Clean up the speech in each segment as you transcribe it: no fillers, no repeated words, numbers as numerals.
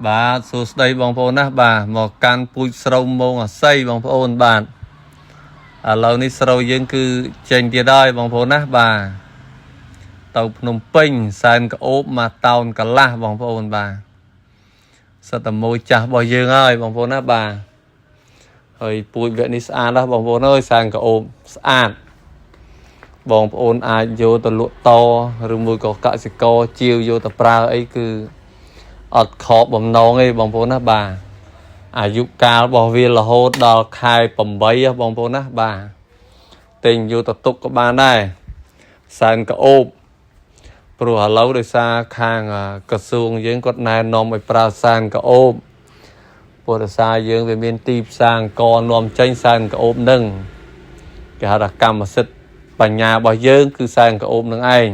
បាទសួស្តីបងប្អូនណាបាទមកកាន់ពូជស្រូវមងអាស័យបងប្អូនបាទឥឡូវនេះស្រូវយើងគឺចេញទៀតហើយបងប្អូនណាបាទទៅភ្នំពេញសែនកោបមកតោនកន្លះបងប្អូនបាទសិតតែមួយចាស់របស់យើងហើយបងប្អូនណាបាទហើយពូជវគ្គនេះស្អាតណាស់បងប្អូនអើយសែនកោបស្អាតបងប្អូនអាចយកទៅលក់តឬមួយក៏កសិករជាវយកទៅប្រើអីគឺអត់ខកបំណងទេបងប្អូនណាបាទអាយុកាលរបស់វារហូតដល់ខែ8បងប្អូនណាបាទទិញយកទៅទុកក៏បានដែរសែនកោបព្រោះឥឡូវដោយសារខាងក្រសួងយើងគាត់ណែនាំឲ្យប្រើសែនកោបព្រោះដោយសារយើងវាមានទីផ្សារអង្គនាំចេញសែនកោបនឹងគេហៅថាកម្មសិទ្ធិបញ្ញារបស់យើងគឺសែនកោបនឹងឯង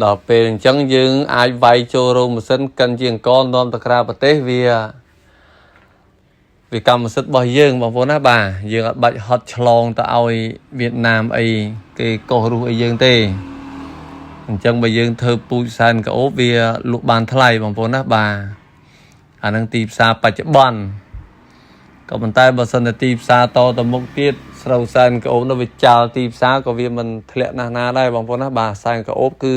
ដល់ពេលអញ្ចឹងយើងអាចវាយចូលរោងម៉ាស៊ីនកិនជាអង្គនាំទៅក្រៅប្រទេសវាកម្មសិទ្ធិរបស់យើងបងប្អូនណាបាទយើងអត់បាច់ហត់ឆ្លងទៅឲ្យវៀតណាមអីគេកោសរស់អីយើងទេអញ្ចឹងបើយើងធ្វើពូជសែនកោបវាលក់បានថ្លៃបងប្អូនណាបាទអានឹងទីផ្សារបច្ចុប្បន្នក៏ប៉ុន្តែបើសិនតែទីផ្សារតទៅមុខទៀតស្រូវសែនកោបនោះវាចោលទីផ្សារក៏វាមិនធ្លាក់ណាស់ណាដែរបងប្អូនណាបាទសែនកោបគឺ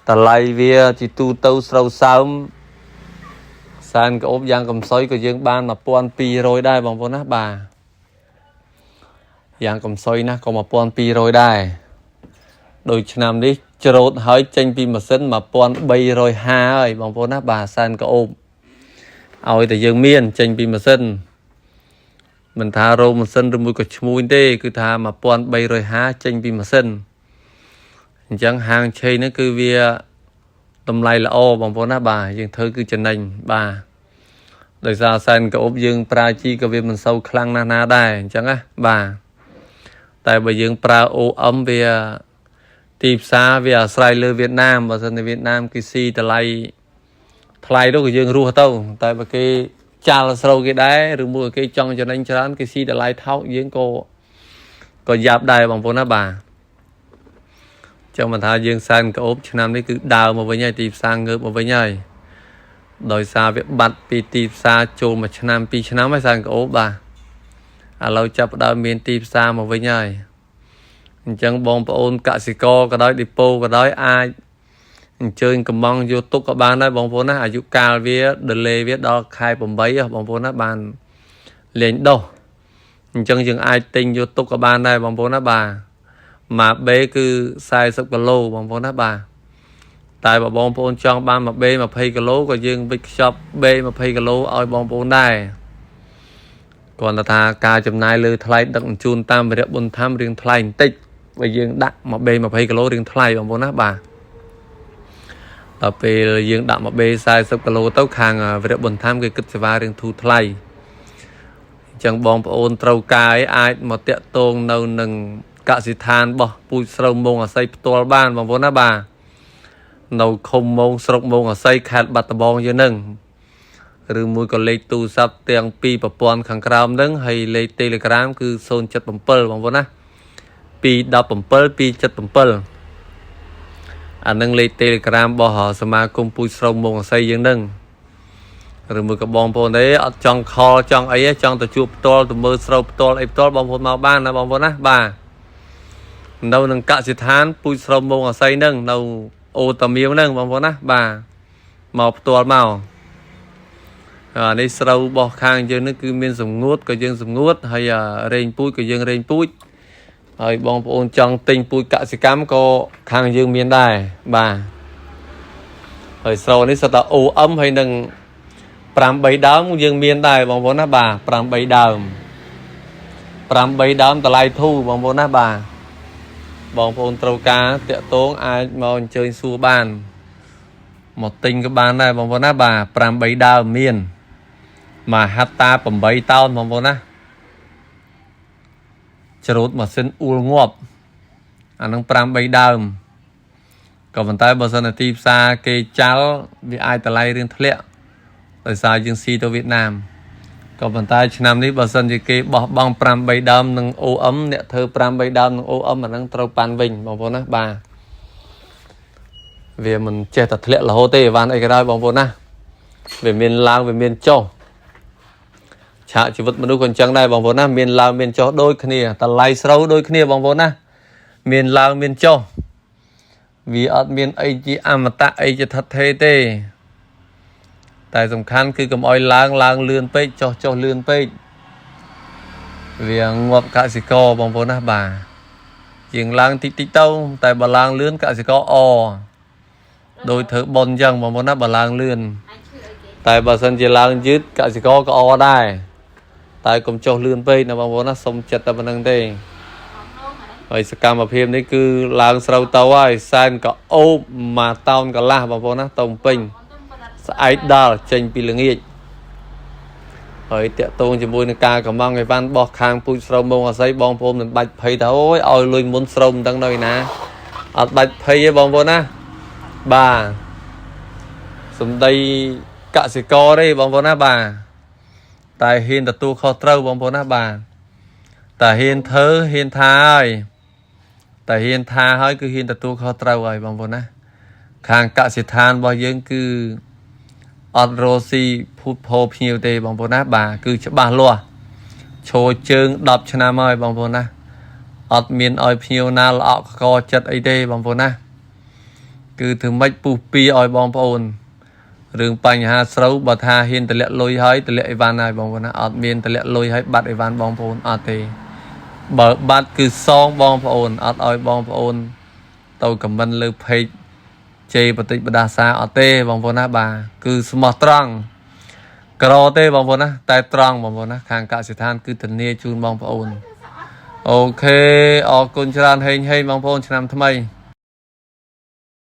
តម្លៃវាជាទូទៅស្រូវសើមសែនកោបយ៉ាងកំសុយក៏យើងបាន1200ដែរបងប្អូនណាបាទយ៉ាងកំសុយណាស់ក៏1200ដែរដោយឆ្នាំនេះច្រូតហើយចេញពីម៉ាស៊ីន1350ហើយបងប្អូនណាបាទសែនកោបឲ្យតែយើងមានចេញពីម៉ាស៊ីនមិនថារោងម៉ាស៊ីនឬមួយក៏ឈ្មួញទេគឺថា1350ចេញពីម៉ាស៊ីនអញ្ចឹងហាងឆេនេះគឺវាតម្លៃល្អបងប្អូនណាបាទយើងធ្វើគឺចំណេញបាទដោយសារសែនកោបយើងប្រើជីក៏វាមិនសូវខ្លាំងណាស់ណាដែរអញ្ចឹងណាបាទតែបើយើងប្រើ OM វាទីផ្សារវាអាស្រ័យលើវៀតណាមបើសិនជាវៀតណាមគេស៊ីតម្លៃថ្លៃទៅក៏យើងរស់ទៅតែបើគេចាល់ស្រូវគេដែរឬមួយគេចង់ចំណេញច្រើនគេស៊ីតម្លៃថោកយើងក៏យ៉ាប់ដែរបងប្អូនណាបាទចឹងមិនថាយើងសែនកោបឆ្នាំនេះគឺដើរមកវិញហើយទីផ្សារងើបមកវិញហើយដោយសារវាបាត់ពីទីផ្សារចូលមួយឆ្នាំ2ឆ្នាំហើយសែនកោបបាទឥឡូវចាប់ផ្ដើមមានទីផ្សារមកវិញហើយអញ្ចឹងបងប្អូនកសិករក៏ដោយឌីប៉ូក៏ដោយអាចអញ្ជើញកំងយកទុកក៏បានដែរបងប្អូនណាអាយុកាលវា delay វាដល់ខែ8បងប្អូនណាបានលេងដោះអញ្ចឹងយើងអាចទិញយកទុកក៏បានដែរបងប្អូនណាបាទមួយបេគឺ40គីឡូបងប្អូនណាបាទតែបើបងប្អូនចង់បានមួយបេ20គីឡូក៏យើងវិចខ្ចប់បេ20គីឡូឲ្យបងប្អូនដែរគ្រាន់តែថាការចំណាយលើថ្លៃដឹកជញ្ជូនតាមវិរៈបុណ្យធម្មរៀងថ្លៃបន្តិចបើយើងដាក់មួយបេ20គីឡូរៀងថ្លៃបងប្អូនណាបាទដល់ពេលយើងដាក់មួយបេ40គីឡូទៅខាងវិរៈបុណ្យធម្មគេគិតសេវារៀងធូរថ្លៃអញ្ចឹងបងប្អូនត្រូវការអាចមកតាក់ទងនៅនឹងកសិដ្ឋានរបស់ពូជស្រូវមងអាស័យផ្ទាល់បានបងប្អូនណាបាទនៅឃុំមងស្រុកមងអាស័យខេត្តបាត់ដំបងយើងនឹងឬមួយក៏លេខទូរស័ព្ទទាំងពីរប្រព័ន្ធខាងក្រោមនឹងហើយលេខ Telegram គឺ077បងប្អូនណា217 277អានឹងលេខ Telegram របស់សមាគមពូជស្រូវមងអាស័យយើងនឹងឬមួយក៏បងប្អូនទេអត់ចង់ខលចង់អីទេចង់ទៅជួបផ្ទាល់ទៅមើលស្រូវផ្ទាល់អីផ្ទាល់បងប្អូនមកបានណាបងប្អូនណាបាទនៅនឹងកសិដ្ឋានពូជស្រូវមងអាស័យនឹងនៅអូតាមៀវនឹងបងប្អូនណាបាទមកផ្ទាល់មកនេះស្រូវរបស់ខាងយើងនេះគឺមានសម្ងួតក៏យើងសម្ងួតហើយរែងពូជក៏យើងរែងពូជហើយបងប្អូនចង់ទិញពូជកសិកម្មក៏ខាងយើងមានដែរបាទហើយស្រូវនេះសុទ្ធតែ OM ហើយនឹង8ដើមយើងមានដែរបងប្អូនណាបាទ8ដើមតម្លៃធូរបងប្អូនណាបាទបងប្អូនត្រូវការតាក់ទងអាចមកអញ្ជើញសួរបានមកទិញក៏បានដែរបងប្អូនណាបាទ8ដើមមានមហាតា8តោនបងប្អូនណាច្រូតម៉ាស៊ីនអ៊ូលងាប់អានឹង8ដើមក៏ប៉ុន្តែបើសិនជាទីផ្សារគេចាល់វាអាចតម្លៃរៀងធ្លាក់ដោយសារយើងស៊ីទៅវៀតណាមក៏ប៉ុន្តែឆ្នាំនេះបើសិនជាគេបោះបង់8ដើមនឹង OM អ្នកធ្វើ8ដើមនឹង OM អានឹងត្រូវប៉ាន់វិញបងប្អូនណាបាទវាមិនចេះតែធ្លាក់រហូតទេបានអីក៏ដោយបងប្អូនណា về miền lang về miền châu chả chỉ vật mà nuôi còn chẳng đây bằng vốn na miền lang miền châu đôi kia ta lay sâu đôi kia bằng vốn na miền lang miền châu vì ở miền ấy chỉ ta ấy chỉ thật thế tê tại sầm khăn cứ cầm oi lang lươn pe cho lươn pe vì ngọc cả sĩ co bằng vốn na bà chuyện lang tích tâu tại bà lang lươn cả sĩ co o đôi thử bồn dân bằng vốn na bà lang lươn tại bà sân chỉ lang dứt cả sĩ co o đây tại cùng cho lươn pe là bằng vốn na sông chặt ta bằng đây rồi sẽ cam hợp hiệp đấy cứ lang sâu tàu ai san cả ô mà tao cả la bằng vốn na tông pin ai đào tranh pi lưng nghịch rồi tiệt tôn chỉ môi ca cảm ơn người văn bọc hàng pui sâu mông ở xây bong phôm mình bạch phây thấu ôi lùi muốn sâu đang nơi nè ở bạch phây bong vốn á bà xuống đây cả sĩ co đây bong vốn á bà tại hiên là tu kho trâu bong vốn á bà tại hiên thơ hiên tha ơi tại hiên tha hơi cứ hiên là tu kho trâu rồi bong vốn á hàng cả sĩ than bao nhiêu cứ ọt rô si phút phô nhiều tê bằng vốn á bà cứ cho bà lùa chô chương đọc cho nam ơi bằng vốn á ọt miền ơi nhiều na là ọt co chất ấy tê bằng vốn á cứ thử mách bù pi ơi bằng vốn rừng bánh hà sâu bà tha hiên tờ lệ lôi hơi tờ lệ van này bằng vốn á ọt miền tờ lệ lôi hơi bắt van bằng vốn ọt tê bờ bắt cứ song bằng vốn ọt ơi bằng vốn tàu cầm bân lưu phê chê bà tích bà đà xa ở tê bằng vốn á bà cứ smart trăng cờ tê bằng vốn á tay trăng bằng vốn á hàng cả sĩ than cứ tình nia chun bằng vốn ok ở con chran hình bằng vốn cho năm thâm